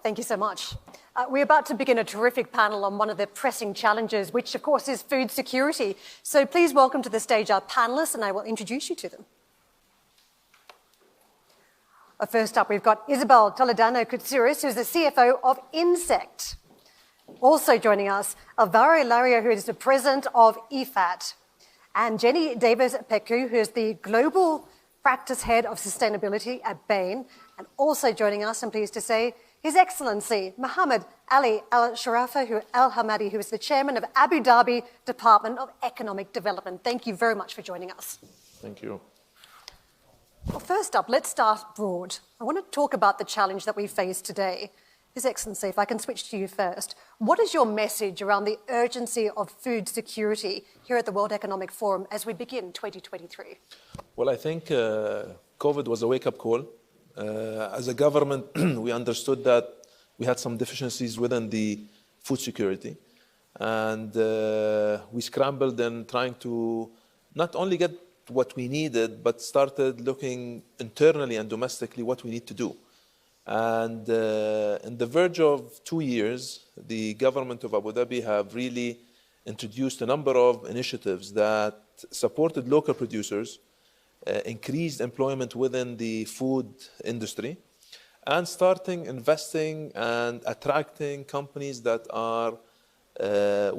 Thank you so much. We're about to begin a terrific panel on one of the pressing challenges, which of course is food security. So please welcome to the stage our panelists, and I will introduce you to them. First up, we've got Isabelle Toledano-Koutsouris, who's the CFO of Ŷnsect. Also joining us, Alvaro Lario, who is the President of IFAD, and Jenny Davis-Peccoud, who is the Global Practice Head of Sustainability at Bain. And also joining us, I'm pleased to say, His Excellency Mohamed Shorafa Hammadi, who is the Chairman of Abu Dhabi Department of Economic Development. Thank you very much for joining us. Thank you. Well, first up, let's start broad. I want to talk about the challenge that we face today. His Excellency, if I can switch to you first, what is your message around the urgency of food security here at the World Economic Forum as we begin 2023? Well, I think COVID was a wake-up call. As a government, we understood that we had some deficiencies within the food security. And we scrambled in trying to not only get what we needed, but started looking internally and domestically what we need to do. And in the verge of 2 years, the government of Abu Dhabi have really introduced a number of initiatives that supported local producers, increased employment within the food industry, and starting investing and attracting companies that are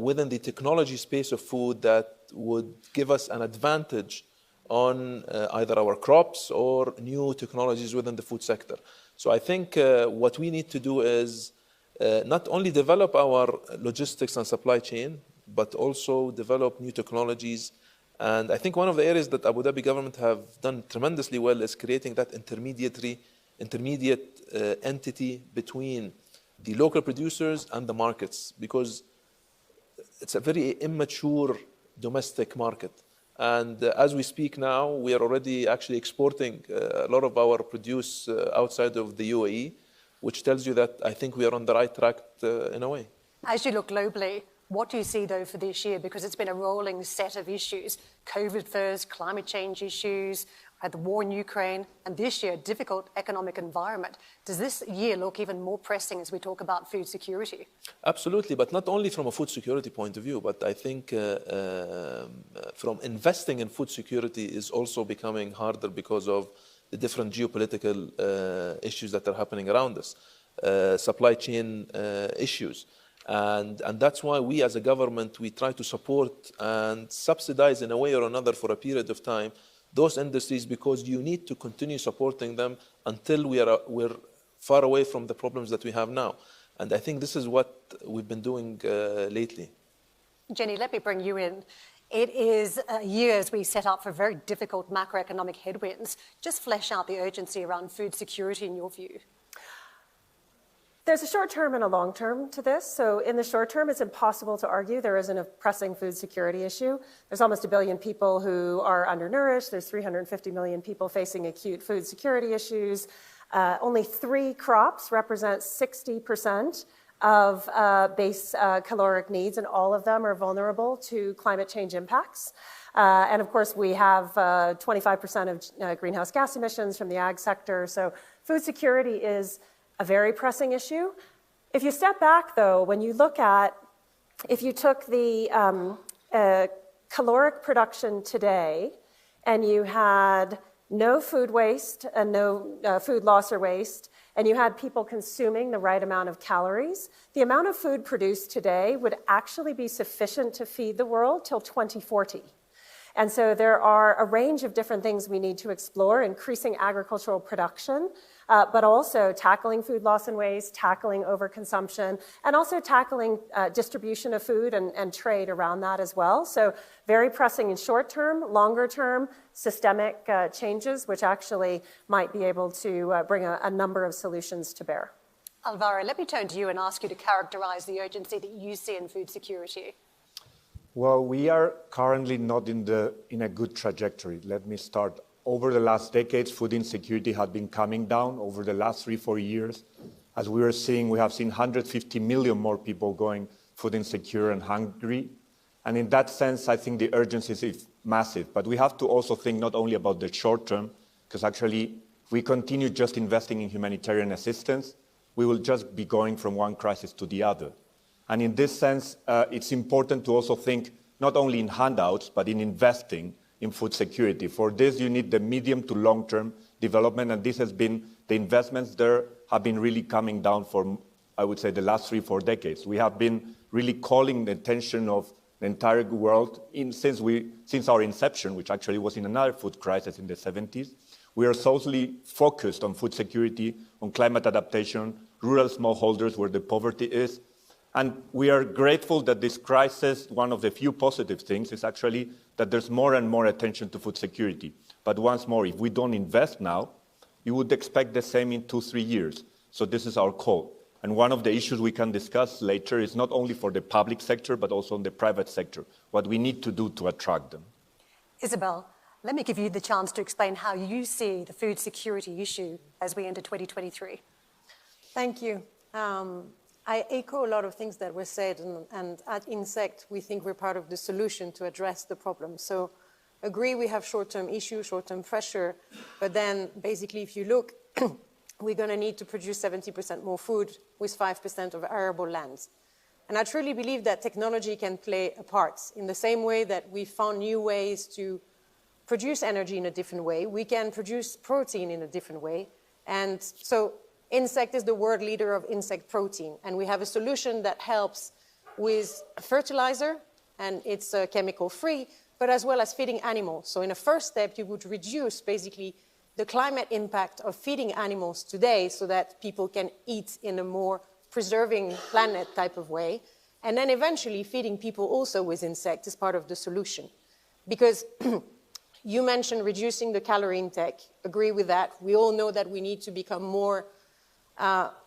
within the technology space of food that would give us an advantage on either our crops or new technologies within the food sector. So I think what we need to do is not only develop our logistics and supply chain, but also develop new technologies. And I think one of the areas that Abu Dhabi government have done tremendously well is creating that intermediate entity between the local producers and the markets, because it's a very immature domestic market. And as we speak now, we are already actually exporting a lot of our produce outside of the UAE, which tells you that I think we are on the right track in a way. As you look globally, what do you see, though, for this year? Because it's been a rolling set of issues. COVID first, climate change issues, the war in Ukraine, and this year, a difficult economic environment. Does this year look even more pressing as we talk about food security? Absolutely, but not only from a food security point of view, but I think from investing in food security is also becoming harder because of the different geopolitical issues that are happening around us, supply chain issues. And that's why we as a government, we try to support and subsidize in a way or another for a period of time those industries, because you need to continue supporting them until we're far away from the problems that we have now. And I think this is what we've been doing lately. Jenny, let me bring you in. It is a year as we set up for very difficult macroeconomic headwinds. Just flesh out the urgency around food security in your view. There's a short term and a long term to this. So in the short term, it's impossible to argue there isn't a pressing food security issue. There's almost 1 billion people who are undernourished. There's 350 million people facing acute food security issues. Only 3 crops represent 60% of base caloric needs, and all of them are vulnerable to climate change impacts. And of course, we have 25% of greenhouse gas emissions from the ag sector. So food security is a very pressing issue. If you step back, though, when you look at, if you took the caloric production today and you had no food waste and no food loss or waste, and you had people consuming the right amount of calories, the amount of food produced today would actually be sufficient to feed the world till 2040. And so there are a range of different things we need to explore, increasing agricultural production, but also tackling food loss and waste, tackling overconsumption, and also tackling distribution of food and trade around that as well. So very pressing in short term, longer term, systemic changes, which actually might be able to bring a number of solutions to bear. Alvaro, let me turn to you and ask you to characterize the urgency that you see in food security. Well, we are currently not in a good trajectory. Let me start. Over the last decades, food insecurity had been coming down. Over the last 3-4 years, as we have seen 150 million more people going food insecure and hungry. And in that sense, I think the urgency is massive. But we have to also think not only about the short term, because actually we continue just investing in humanitarian assistance. we will just be going from one crisis to the other. And in this sense, it's important to also think not only in handouts, but in investing in food security. For this, you need the medium to long-term development, and this has been, the investments there have been really coming down for, I would say, the last 3-4 decades. We have been really calling the attention of the entire world since our inception, which actually was in another food crisis in the 70s. We are solely focused on food security, on climate adaptation, rural smallholders where the poverty is. And we are grateful that this crisis, one of the few positive things is actually that there's more and more attention to food security. But once more, if we don't invest now, you would expect the same in 2-3 years. So this is our call. And one of the issues we can discuss later is not only for the public sector, but also in the private sector, what we need to do to attract them. Isabelle, let me give you the chance to explain how you see the food security issue as we enter 2023. Thank you. I echo a lot of things that were said, and at Ÿnsect, we think we're part of the solution to address the problem. So agree we have short-term issues, short-term pressure, but then basically if you look, we're going to need to produce 70% more food with 5% of arable lands. And I truly believe that technology can play a part. In the same way that we found new ways to produce energy in a different way, we can produce protein in a different way. And so Ÿnsect is the world leader of insect protein, and we have a solution that helps with fertilizer, and it's chemical-free, but as well as feeding animals. So in a first step, you would reduce basically the climate impact of feeding animals today so that people can eat in a more preserving planet type of way. And then eventually feeding people also with insect is part of the solution. Because you mentioned reducing the calorie intake. Agree with that. We all know that we need to become more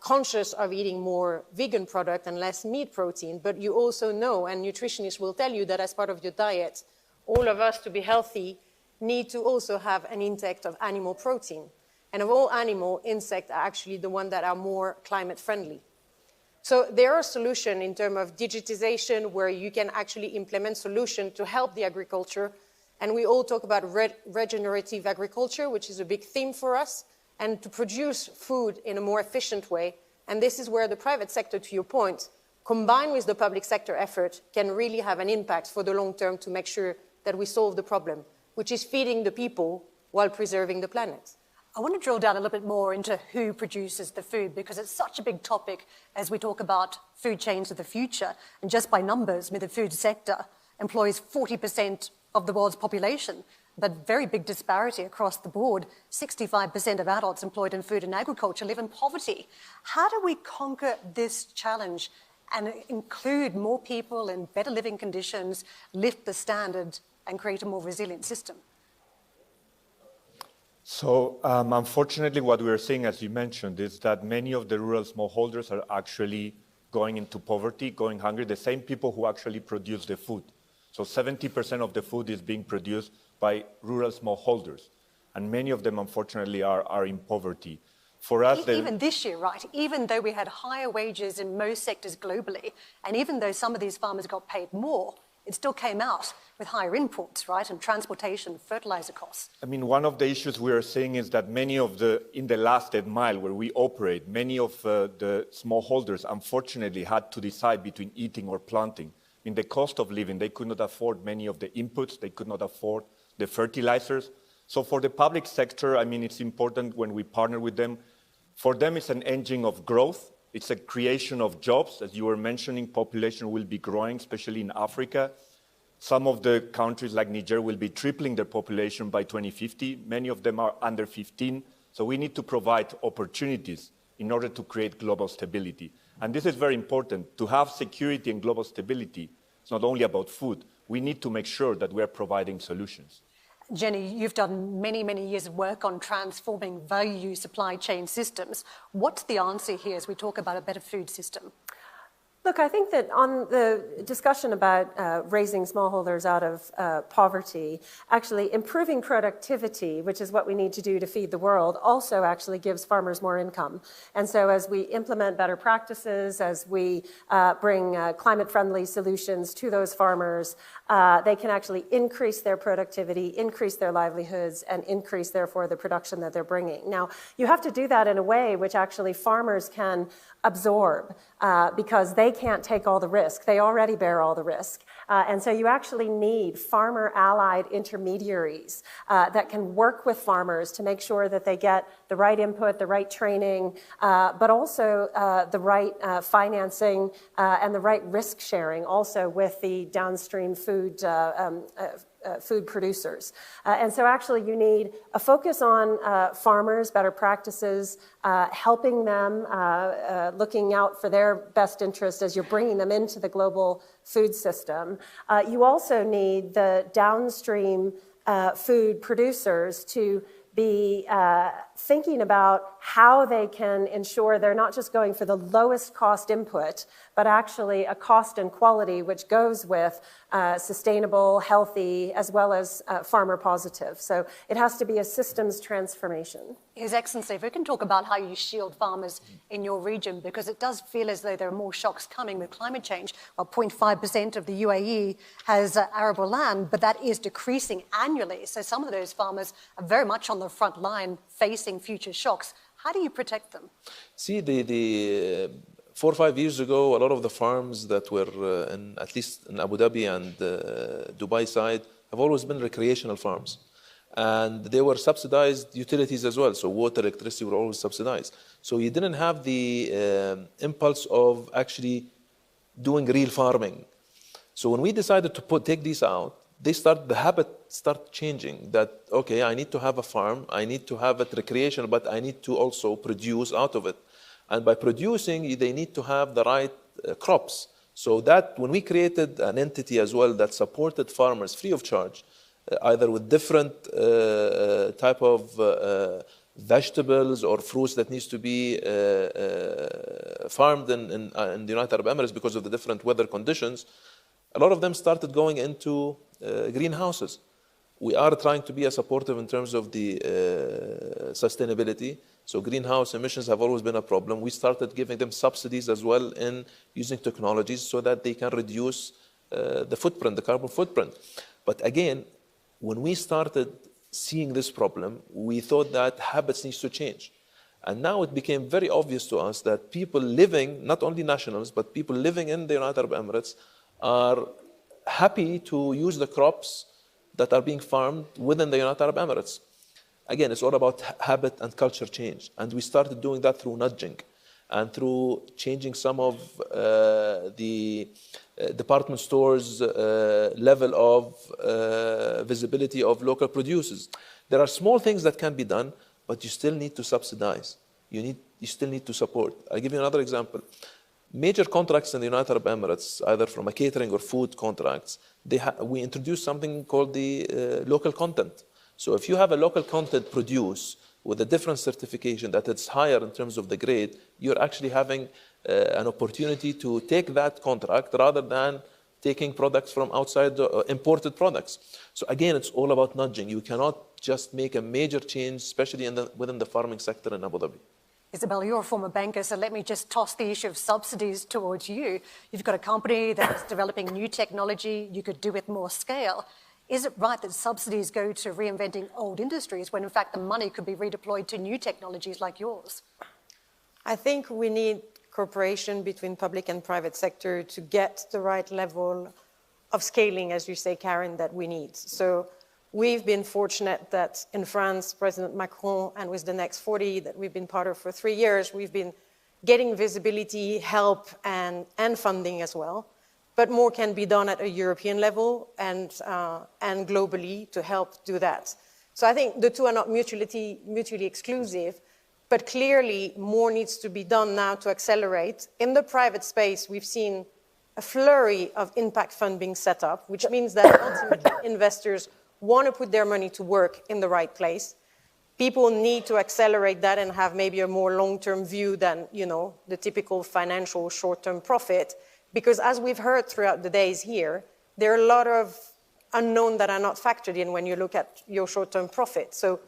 conscious of eating more vegan product and less meat protein, but you also know, and nutritionists will tell you, that as part of your diet, all of us to be healthy need to also have an intake of animal protein. And of all animal, insects are actually the ones that are more climate friendly. So there are solutions in terms of digitization where you can actually implement solutions to help the agriculture. And we all talk about regenerative agriculture, which is a big theme for us, and to produce food in a more efficient way. And this is where the private sector, to your point, combined with the public sector effort, can really have an impact for the long term to make sure that we solve the problem, which is feeding the people while preserving the planet. I want to drill down a little bit more into who produces the food, because it's such a big topic as we talk about food chains of the future. And just by numbers, the food sector employs 40% of the world's population, but very big disparity across the board. 65% of adults employed in food and agriculture live in poverty. How do we conquer this challenge and include more people in better living conditions, lift the standard, and create a more resilient system? So unfortunately, what we're seeing, as you mentioned, is that many of the rural smallholders are actually going into poverty, going hungry, the same people who actually produce the food. So 70% of the food is being produced by rural smallholders, and many of them, unfortunately, are in poverty. For us, even this year, right? Even though we had higher wages in most sectors globally, and even though some of these farmers got paid more, it still came out with higher inputs, right, and transportation, fertilizer costs. I mean, one of the issues we are seeing is that many of in the last mile where we operate, many of the smallholders, unfortunately, had to decide between eating or planting. In the cost of living, they could not afford many of the inputs, they could not afford the fertilizers. So for the public sector, I mean, it's important when we partner with them. For them, it's an engine of growth. It's a creation of jobs. As you were mentioning, population will be growing, especially in Africa. Some of the countries like Niger will be tripling their population by 2050. Many of them are under 15. So we need to provide opportunities in order to create global stability. And this is very important. To have security and global stability, it's not only about food. We need to make sure that we are providing solutions. Jenny, you've done many, many years of work on transforming value supply chain systems. What's the answer here as we talk about a better food system? Look, I think that on the discussion about raising smallholders out of poverty, actually improving productivity, which is what we need to do to feed the world, also actually gives farmers more income. And so as we implement better practices, as we bring climate-friendly solutions to those farmers, they can actually increase their productivity, increase their livelihoods, and increase, therefore, the production that they're bringing. Now, you have to do that in a way which actually farmers can absorb because they can't take all the risk. They already bear all the risk. And so you actually need farmer-allied intermediaries that can work with farmers to make sure that they get the right input, the right training, but also the right financing and the right risk sharing also with the downstream food producers. And so actually you need a focus on farmers, better practices, helping them, looking out for their best interest as you're bringing them into the global food system. You also need the downstream food producers to be thinking about how they can ensure they're not just going for the lowest cost input, but actually a cost and quality which goes with sustainable, healthy, as well as farmer positive. So it has to be a systems transformation. His Excellency, if we can talk about how you shield farmers in your region, because it does feel as though there are more shocks coming with climate change. Well, 0.5% of the UAE has arable land, but that is decreasing annually. So some of those farmers are very much on the front line facing future shocks. How do you protect them? See, the 4 or 5 years ago, a lot of the farms that were at least in Abu Dhabi and Dubai side have always been recreational farms. And they were subsidized utilities as well. So water, electricity were always subsidized. So you didn't have the impulse of actually doing real farming. So when we decided to take these out, the habit started changing that, okay, I need to have a farm, I need to have it recreational, but I need to also produce out of it. And by producing, they need to have the right crops. So that when we created an entity as well that supported farmers free of charge, either with different type of vegetables or fruits that needs to be farmed in the United Arab Emirates because of the different weather conditions, a lot of them started going into greenhouses. We are trying to be as supportive in terms of the sustainability. So greenhouse emissions have always been a problem. We started giving them subsidies as well in using technologies so that they can reduce the footprint, the carbon footprint. But again, when we started seeing this problem, we thought that habits needs to change. And now it became very obvious to us that people living, not only nationals, but people living in the United Arab Emirates are happy to use the crops that are being farmed within the United Arab Emirates. Again, it's all about habit and culture change. And we started doing that through nudging and through changing some of the department stores' level of visibility of local producers. There are small things that can be done, but you still need to subsidize. You still need to support. I'll give you another example. Major contracts in the United Arab Emirates, either from a catering or food contracts, we introduced something called the local content. So if you have a local content produce with a different certification that it's higher in terms of the grade, you're actually having an opportunity to take that contract rather than taking products from outside, imported products. So again, it's all about nudging. You cannot just make a major change, especially within the farming sector in Abu Dhabi. Isabelle, you're a former banker, so let me just toss the issue of subsidies towards you. You've got a company that's developing new technology. You could do with more scale. Is it right that subsidies go to reinventing old industries when, in fact, the money could be redeployed to new technologies like yours? I think we need cooperation between public and private sector to get the right level of scaling, as you say, Karen, that we need. So we've been fortunate that in France, President Macron, and with the Next 40 that we've been part of for 3 years, we've been getting visibility, help, and funding as well. But more can be done at a European level and globally to help do that. So I think the two are not mutually exclusive, but clearly more needs to be done now to accelerate. In the private space, we've seen a flurry of impact fund being set up, which means that ultimately investors want to put their money to work in the right place. people need to accelerate that and have maybe a more long-term view than, you know, the typical financial short-term profit. Because as we've heard throughout the days here, there are a lot of unknown that are not factored in when you look at your short-term profit. So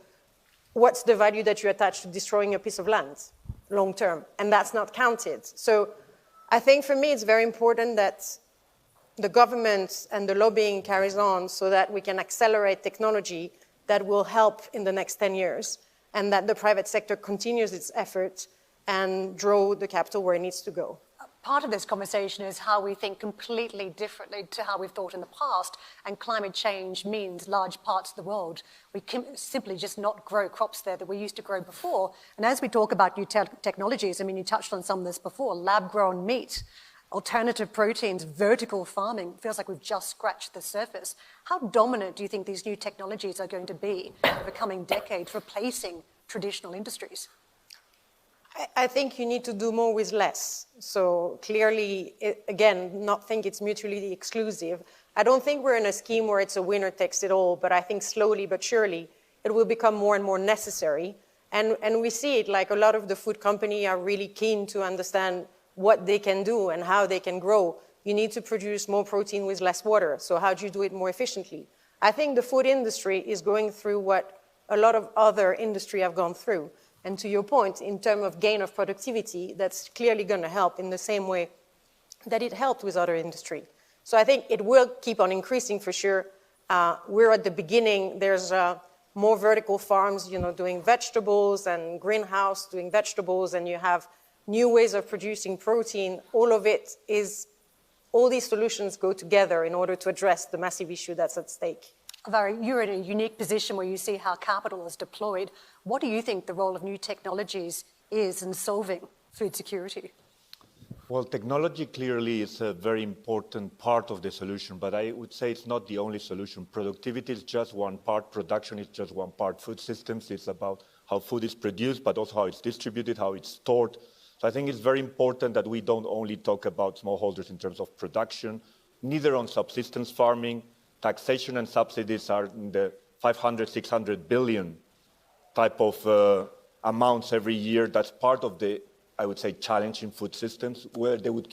what's the value that you attach to destroying a piece of land long-term? And that's not counted. So I think for me, it's very important that the government and the lobbying carries on so that we can accelerate technology that will help in the next 10 years, and that the private sector continues its efforts and draw the capital where it needs to go. Part of this conversation is how we think completely differently to how we've thought in the past, and climate change means large parts of the world we can simply just not grow crops there that we used to grow before. And as we talk about new technologies, I mean, you touched on some of this before, lab-grown meat, alternative proteins, vertical farming, feels like we've just scratched the surface. How dominant do you think these new technologies are going to be over the coming decades, replacing traditional industries? I think you need to do more with less. So clearly, again, not think it's mutually exclusive. I don't think we're in a scheme where it's a winner takes it all, but I think slowly but surely it will become more and more necessary. And we see it, like a lot of the food companies are really keen to understand what they can do and how they can grow. You need to produce more protein with less water. So how do you do it more efficiently? I think the food industry is going through what a lot of other industry have gone through. And to your point, in terms of gain of productivity, that's clearly going to help in the same way that it helped with other industry. So I think it will keep on increasing for sure. We're at the beginning. There's more vertical farms, you know, doing vegetables, and greenhouse doing vegetables, and you have new ways of producing protein. All of it is, all these solutions go together in order to address the massive issue that's at stake. Alvaro, you're in a unique position where you see how capital is deployed. What do you think the role of new technologies is in solving food security? Well, technology clearly is a very important part of the solution, but I would say it's not the only solution. Productivity is just one part, production is just one part. Food systems is about how food is produced, but also how it's distributed, how it's stored. So I think it's very important that we don't only talk about smallholders in terms of production, neither on subsistence farming. Taxation and subsidies are in the 500, 600 billion type of amounts every year. That's part of the, I would say, challenge in food systems, where they would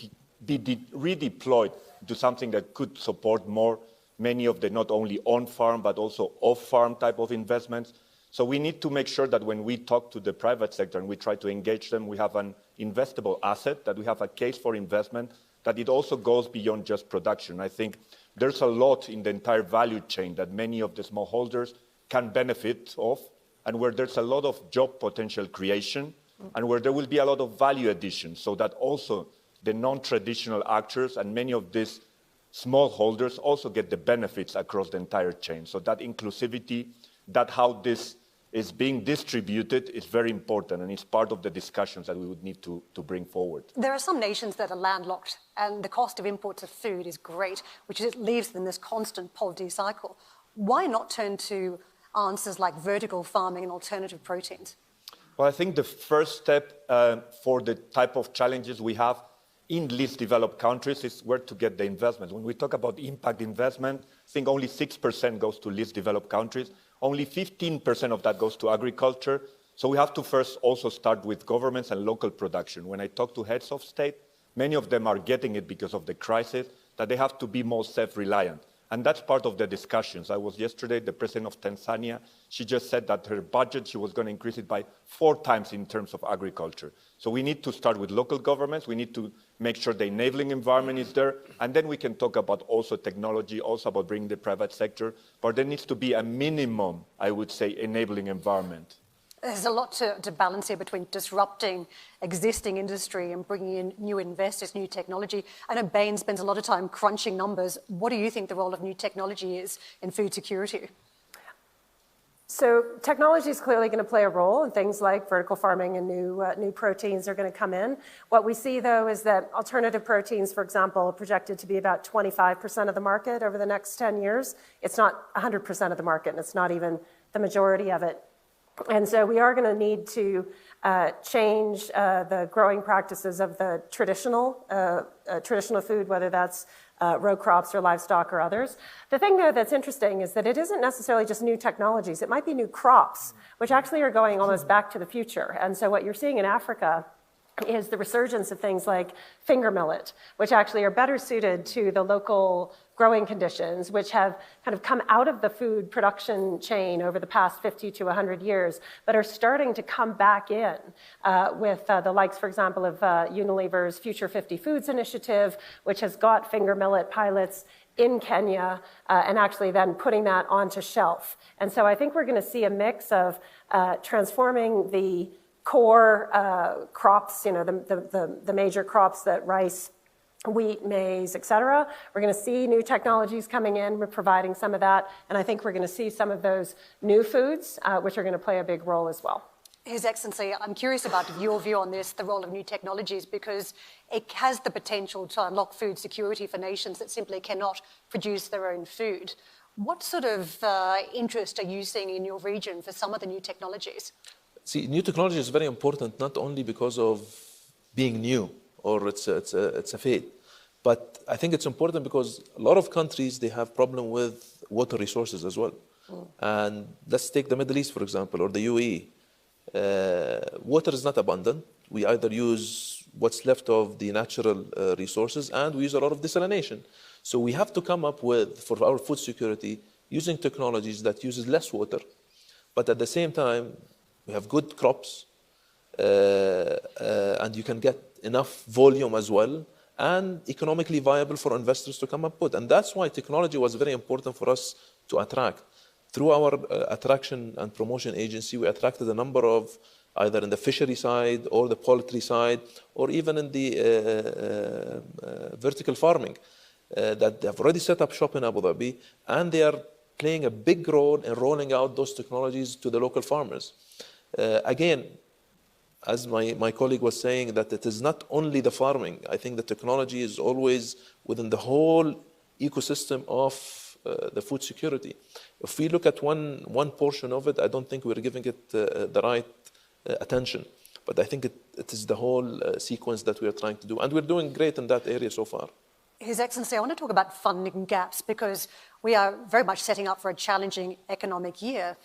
be redeployed to something that could support more, many of the not only on-farm, but also off-farm type of investments. So we need to make sure that when we talk to the private sector and we try to engage them, we have an investable asset, that we have a case for investment, that it also goes beyond just production. I think there's a lot in the entire value chain that many of the smallholders can benefit of, and where there's a lot of job potential creation, and where there will be a lot of value addition, so that also the non-traditional actors and many of these smallholders also get the benefits across the entire chain. So that inclusivity, that how this is being distributed is very important, and it's part of the discussions that we would need to bring forward. There are some nations that are landlocked, and the cost of imports of food is great, which leaves them in this constant poverty cycle. Why not turn to answers like vertical farming and alternative proteins? Well, I think the first step for the type of challenges we have in least developed countries is where to get the investment. When we talk about impact investment, I think only 6% goes to least developed countries. Only 15% of that goes to agriculture. So we have to first also start with governments and local production. When I talk to heads of state, many of them are getting it because of the crisis, that they have to be more self-reliant. And that's part of the discussions. I was yesterday, the president of Tanzania, she just said that her budget, she was going to increase it by 4 times in terms of agriculture. So we need to start with local governments. We need to make sure the enabling environment is there. And then we can talk about also technology, also about bringing the private sector. But there needs to be a minimum, I would say, enabling environment. There's a lot to balance here between disrupting existing industry and bringing in new investors, new technology. I know Bain spends a lot of time crunching numbers. What do you think the role of new technology is in food security? So technology is clearly going to play a role, and things like vertical farming and new proteins are going to come in. What we see, though, is that alternative proteins, for example, are projected to be about 25% of the market over the next 10 years. It's not 100% of the market, and it's not even the majority of it. And so we are going to need to change the growing practices of the traditional food, whether that's row crops or livestock or others. The thing, though, that's interesting is that it isn't necessarily just new technologies. It might be new crops, which actually are going almost back to the future. And so what you're seeing in Africa is the resurgence of things like finger millet, which actually are better suited to the local growing conditions, which have kind of come out of the food production chain over the past 50 to 100 years, but are starting to come back in with the likes, for example, of Unilever's Future 50 Foods initiative, which has got finger millet pilots in Kenya and actually then putting that onto shelf. And so I think we're going to see a mix of transforming the core crops, you know, the major crops that rice, wheat, maize, et cetera. We're going to see new technologies coming in. We're providing some of that. And I think we're going to see some of those new foods, which are going to play a big role as well. His Excellency, I'm curious about your view on this, the role of new technologies, because it has the potential to unlock food security for nations that simply cannot produce their own food. What sort of interest are you seeing in your region for some of the new technologies? See, new technology is very important, not only because of being new or it's a fate, but I think it's important because a lot of countries, they have problem with water resources as well. And let's take the Middle East, for example, or the UAE. Water is not abundant. We either use what's left of the natural resources, and we use a lot of desalination. So we have to come up with, for our food security, using technologies that uses less water, but at the same time, we have good crops, and you can get enough volume as well, and economically viable for investors to come up with. And that's why technology was very important for us to attract. Through our attraction and promotion agency, we attracted a number of, either in the fishery side or the poultry side, or even in the vertical farming, that have already set up shop in Abu Dhabi, and they are playing a big role in rolling out those technologies to the local farmers. Again, as my colleague was saying, that it is not only the farming. I think the technology is always within the whole ecosystem of the food security. If we look at one portion of it, I don't think we're giving it the right attention. But I think it is the whole sequence that we are trying to do. And we're doing great in that area so far. His Excellency, I want to talk about funding gaps because we are very much setting up for a challenging economic year.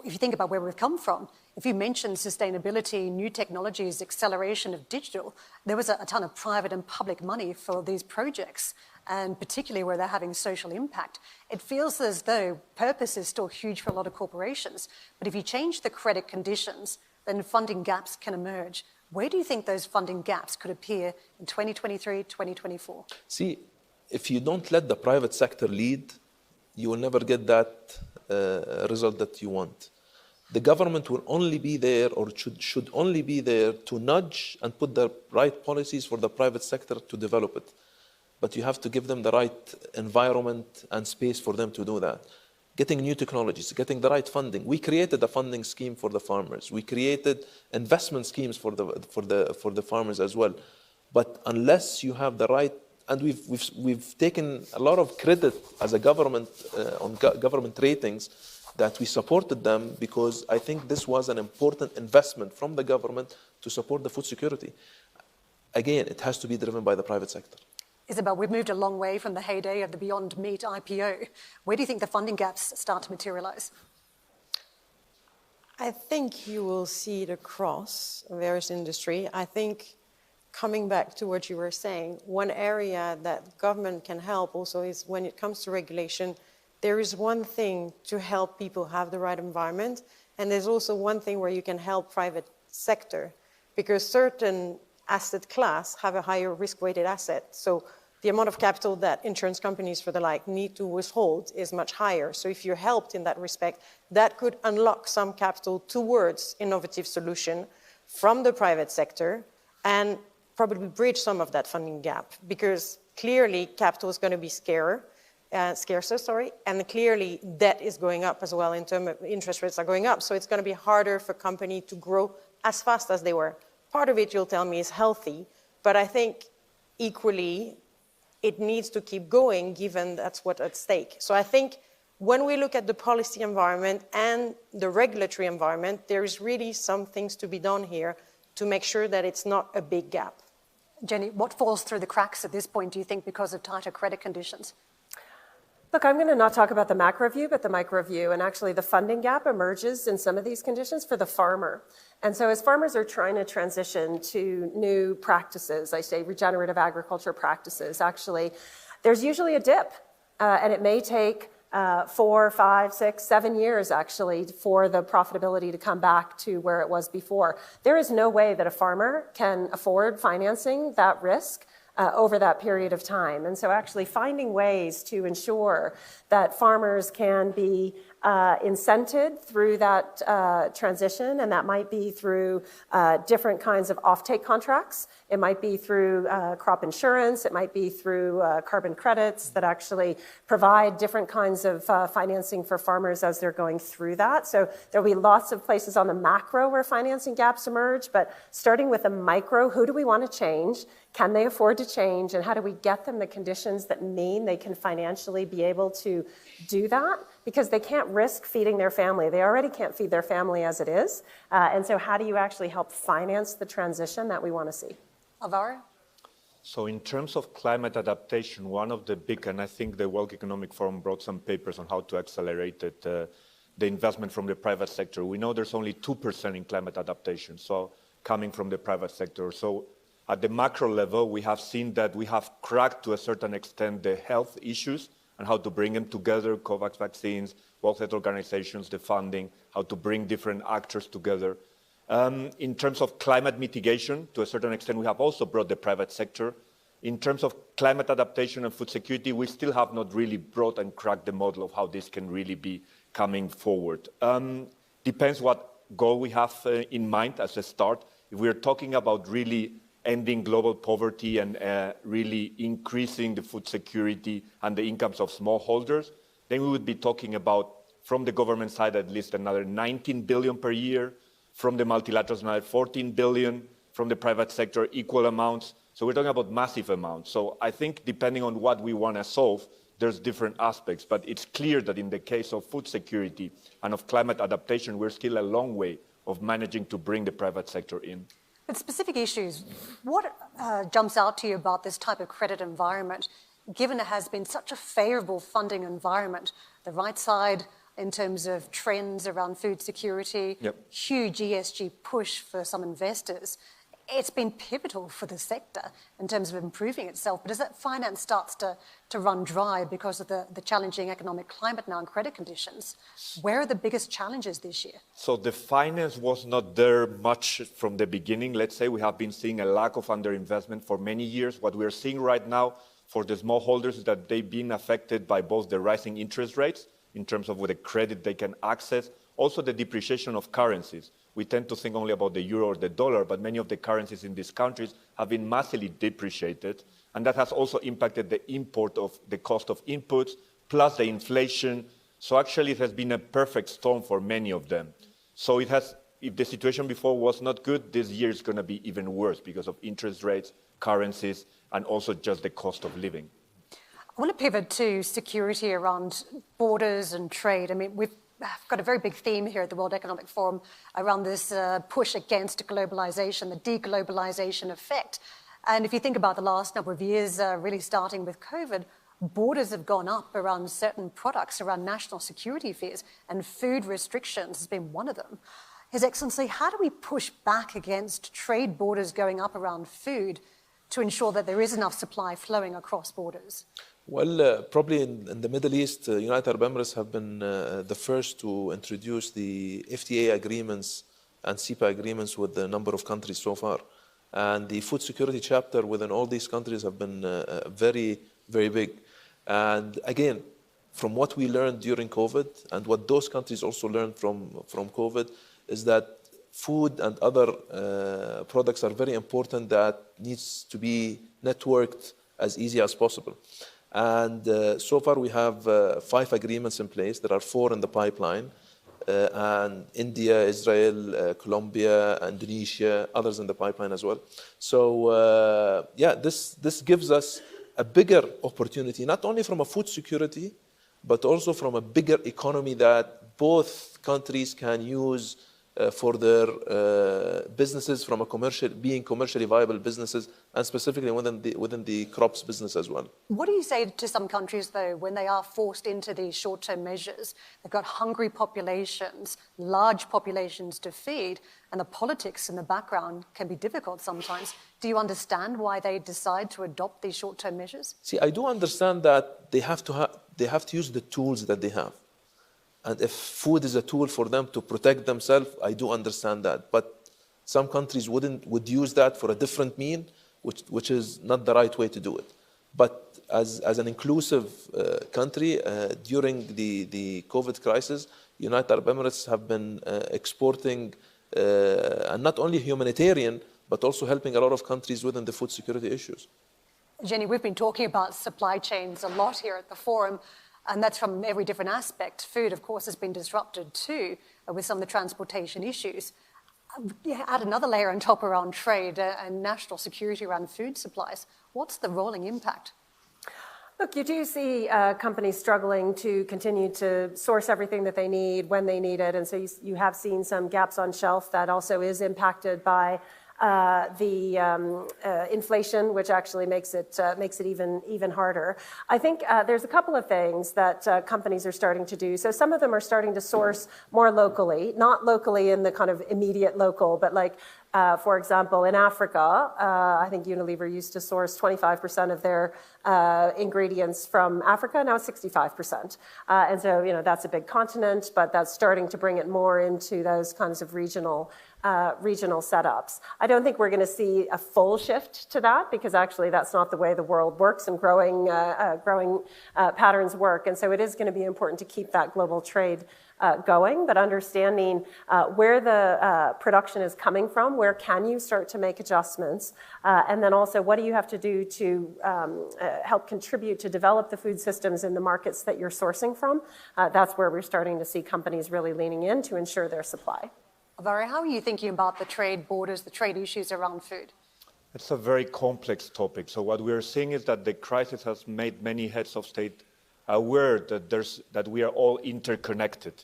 If you think about where we've come from, if you mention sustainability, new technologies, acceleration of digital, there was a ton of private and public money for these projects, and particularly where they're having social impact. It feels as though purpose is still huge for a lot of corporations, but if you change the credit conditions, then funding gaps can emerge. Where do you think those funding gaps could appear in 2023, 2024? See, if you don't let the private sector lead, you will never get that result that you want. The government will only be there, or should only be there, to nudge and put the right policies for the private sector to develop it. But you have to give them the right environment and space for them to do that. Getting new technologies, getting the right funding. We created a funding scheme for the farmers. We created investment schemes for the farmers as well. But unless you have the right, and we've taken a lot of credit as a government on government ratings, that we supported them because I think this was an important investment from the government to support the food security. Again, it has to be driven by the private sector. Isabelle, we've moved a long way from the heyday of the Beyond Meat IPO. Where do you think the funding gaps start to materialize? I think you will see it across various industry. I think, coming back to what you were saying, one area that government can help also is when it comes to regulation. There is one thing to help people have the right environment, and there's also one thing where you can help private sector, because certain asset class have a higher risk-weighted asset. So the amount of capital that insurance companies for the like need to withhold is much higher. So if you're helped in that respect, that could unlock some capital towards innovative solution from the private sector and probably bridge some of that funding gap, because clearly capital is going to be scarcer, and clearly debt is going up as well in terms of interest rates are going up. So it's going to be harder for companies to grow as fast as they were. Part of it, you'll tell me, is healthy, but I think equally it needs to keep going given that's what's at stake. So I think when we look at the policy environment and the regulatory environment, there is really some things to be done here to make sure that it's not a big gap. Jenny, what falls through the cracks at this point, do you think, because of tighter credit conditions? Look, I'm going to not talk about the macro view, but the micro view. And actually, the funding gap emerges in some of these conditions for the farmer. And so as farmers are trying to transition to new practices, I say regenerative agriculture practices, actually, there's usually a dip. And it may take 4, 5, 6, 7 years, actually, for the profitability to come back to where it was before. There is no way that a farmer can afford financing that risk over that period of time. And so actually finding ways to ensure that farmers can be incented through that transition, and that might be through different kinds of offtake contracts. It might be through crop insurance. It might be through carbon credits that actually provide different kinds of financing for farmers as they're going through that. So there'll be lots of places on the macro where financing gaps emerge, but starting with the micro, who do we want to change? Can they afford to change? And how do we get them the conditions that mean they can financially be able to do that? Because they can't risk feeding their family. They already can't feed their family as it is. And so how do you actually help finance the transition that we want to see? Alvaro? So in terms of climate adaptation, one of the big, and I think the World Economic Forum brought some papers on how to accelerate it, the investment from the private sector. We know there's only 2% in climate adaptation, so coming from the private sector. So at the macro level, we have seen that we have cracked to a certain extent the health issues and how to bring them together, COVAX vaccines, World Health Organizations, the funding, how to bring different actors together. In terms of climate mitigation, to a certain extent, we have also brought the private sector. In terms of climate adaptation and food security, we still have not really brought and cracked the model of how this can really be coming forward. Depends what goal we have in mind as a start. If we're talking about really ending global poverty and really increasing the food security and the incomes of smallholders, then we would be talking about, from the government side, at least another 19 billion per year, from the multilaterals, another 14 billion, from the private sector, equal amounts. So we're talking about massive amounts. So I think depending on what we want to solve, there's different aspects, but it's clear that in the case of food security and of climate adaptation, we're still a long way of managing to bring the private sector in. But specific issues, what jumps out to you about this type of credit environment, given it has been such a favorable funding environment? The right side in terms of trends around food security, huge ESG push for some investors. It's been pivotal for the sector in terms of improving itself. But as that finance starts to run dry because of the challenging economic climate now and credit conditions, where are the biggest challenges this year? So the finance was not there much from the beginning. Let's say we have been seeing a lack of underinvestment for many years. What we're seeing right now for the smallholders is that they've been affected by both the rising interest rates in terms of the credit they can access, also the depreciation of currencies. We tend to think only about the euro or the dollar, but many of the currencies in these countries have been massively depreciated, and that has also impacted the import of the cost of inputs, plus the inflation. So actually it has been a perfect storm for many of them. So it has, if the situation before was not good, this year is going to be even worse because of interest rates, currencies, and also just the cost of living. I want to pivot to security around borders and trade. I mean, we've got a very big theme here at the World Economic Forum around this push against globalization, the deglobalization effect. And if you think about the last number of years, really starting with COVID, borders have gone up around certain products, around national security fears, and food restrictions has been one of them. His Excellency, how do we push back against trade borders going up around food to ensure that there is enough supply flowing across borders? Well, probably in the Middle East, United Arab Emirates have been the first to introduce the FTA agreements and CEPA agreements with a number of countries so far. And the food security chapter within all these countries have been very, very big. And again, from what we learned during COVID and what those countries also learned from COVID is that food and other products are very important that needs to be networked as easy as possible. And so far we have 5 agreements in place. There are 4 in the pipeline. And India, Israel, Colombia, Indonesia, others in the pipeline as well. So yeah, this gives us a bigger opportunity, not only from a food security, but also from a bigger economy that both countries can use for their businesses from being commercially viable businesses, and specifically within the crops business as well. What do you say to some countries, though, when they are forced into these short-term measures? They've got hungry populations, large populations to feed, and the politics in the background can be difficult sometimes. Do you understand why they decide to adopt these short-term measures? See, I do understand that they have to use the tools that they have. And if food is a tool for them to protect themselves, I do understand that. But some countries would use that for a different mean, which is not the right way to do it. But as an inclusive country, during the COVID crisis, United Arab Emirates have been exporting, and not only humanitarian, but also helping a lot of countries within the food security issues. Jenny, we've been talking about supply chains a lot here at the forum, and that's from every different aspect. Food, of course, has been disrupted too with some of the transportation issues. Add another layer on top around trade and national security around food supplies. What's the rolling impact? Look, you do see companies struggling to continue to source everything that they need when they need it, and so you have seen some gaps on shelf that also is impacted by the inflation, which actually makes it even harder. I think there's a couple of things that companies are starting to do. So some of them are starting to source more locally, not locally in the kind of immediate local, but like, for example, in Africa, I think Unilever used to source 25% of their ingredients from Africa, now it's 65%. And so, that's a big continent, but that's starting to bring it more into those kinds of regional setups. I don't think we're going to see a full shift to that, because actually that's not the way the world works and growing patterns work. And so it is going to be important to keep that global trade going, but understanding where the production is coming from, where can you start to make adjustments, and then also what do you have to do to help contribute to develop the food systems in the markets that you're sourcing from. That's where we're starting to see companies really leaning in to ensure their supply. Alvaro, how are you thinking about the trade borders, the trade issues around food? It's a very complex topic. So what we are seeing is that the crisis has made many heads of state aware that we are all interconnected.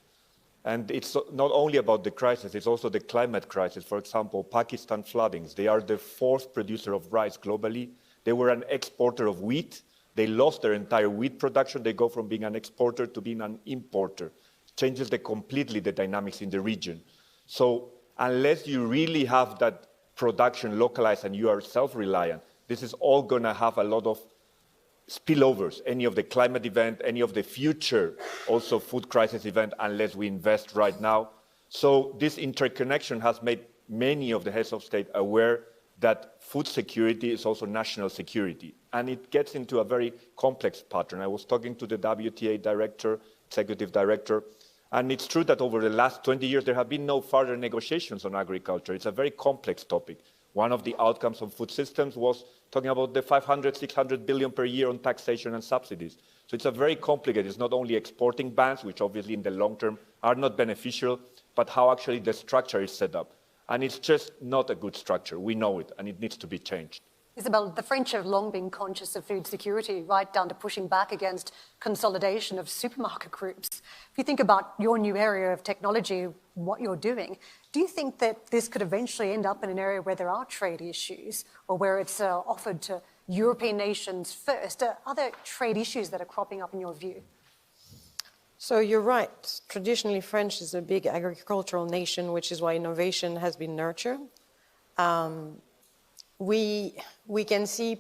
And it's not only about the crisis, it's also the climate crisis. For example, Pakistan floodings. They are the fourth producer of rice globally. They were an exporter of wheat. They lost their entire wheat production. They go from being an exporter to being an importer. It changes completely the dynamics in the region. So unless you really have that production localized and you are self-reliant, this is all going to have a lot of spillovers, any of the climate event, any of the future also food crisis event, unless we invest right now. So this interconnection has made many of the heads of state aware that food security is also national security. And it gets into a very complex pattern. I was talking to the WTA director, executive director, and it's true that over the last 20 years, there have been no further negotiations on agriculture. It's a very complex topic. One of the outcomes of food systems was talking about the 500, 600 billion per year on taxation and subsidies. So it's a very complicated. It's not only exporting bans, which obviously in the long term are not beneficial, but how actually the structure is set up. And it's just not a good structure. We know it, and it needs to be changed. Isabelle, the French have long been conscious of food security, right down to pushing back against consolidation of supermarket groups. If you think about your new area of technology, what you're doing, do you think that this could eventually end up in an area where there are trade issues, or where it's offered to European nations first? Are there trade issues that are cropping up in your view? So you're right. Traditionally, France is a big agricultural nation, which is why innovation has been nurtured. We can see,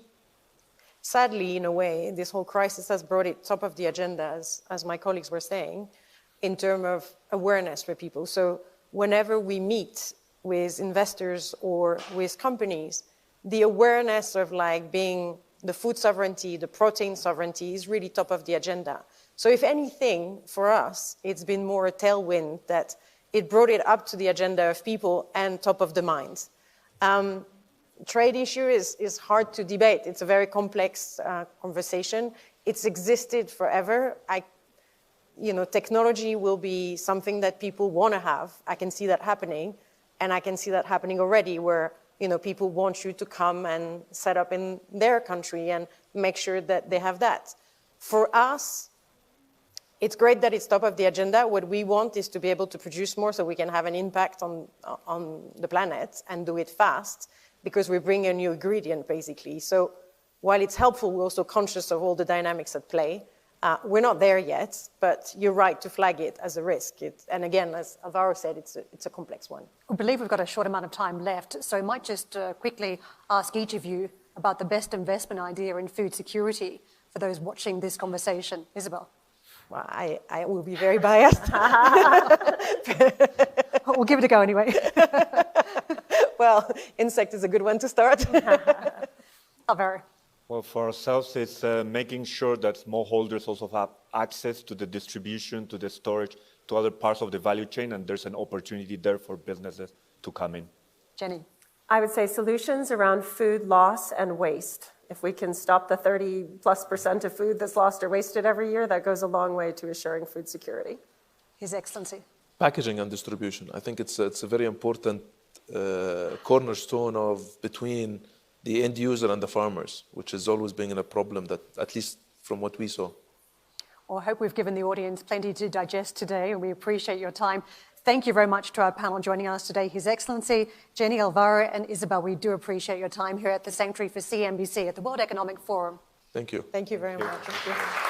sadly, in a way, this whole crisis has brought it top of the agenda, as my colleagues were saying, in terms of awareness for people. So whenever we meet with investors or with companies, the awareness of being the food sovereignty, the protein sovereignty is really top of the agenda. So if anything, for us, it's been more a tailwind that it brought it up to the agenda of people and top of the minds. Trade issue is hard to debate. It's a very complex conversation. It's existed forever. Technology will be something that people want to have. I can see that happening, and I can see that happening already, where people want you to come and set up in their country and make sure that they have that. For us, It's great that it's top of the agenda. What we want is to be able to produce more so we can have an impact on the planet and do it fast, because we bring a new ingredient, basically. So while it's helpful, we're also conscious of all the dynamics at play. We're not there yet, but you're right to flag it as a risk. And again, as Alvaro said, it's a complex one. I believe we've got a short amount of time left, so I might just quickly ask each of you about the best investment idea in food security for those watching this conversation. Isabelle. Well, I will be very biased. We'll give it a go anyway. Well, insect is a good one to start. Alvaro. Well, for ourselves, it's making sure that smallholders also have access to the distribution, to the storage, to other parts of the value chain, and there's an opportunity there for businesses to come in. Jenny. I would say solutions around food loss and waste. If we can stop the 30+% of food that's lost or wasted every year, that goes a long way to assuring food security. His Excellency. Packaging and distribution. I think it's a very important cornerstone of between the end user and the farmers, which has always been a problem that, at least from what we saw. Well, I hope we've given the audience plenty to digest today, and we appreciate your time. Thank you very much to our panel joining us today, His Excellency, Jenny, Alvaro, and Isabelle. We do appreciate your time here at the Sanctuary for CNBC at the World Economic Forum. Thank you. Thank you very much. Thank you.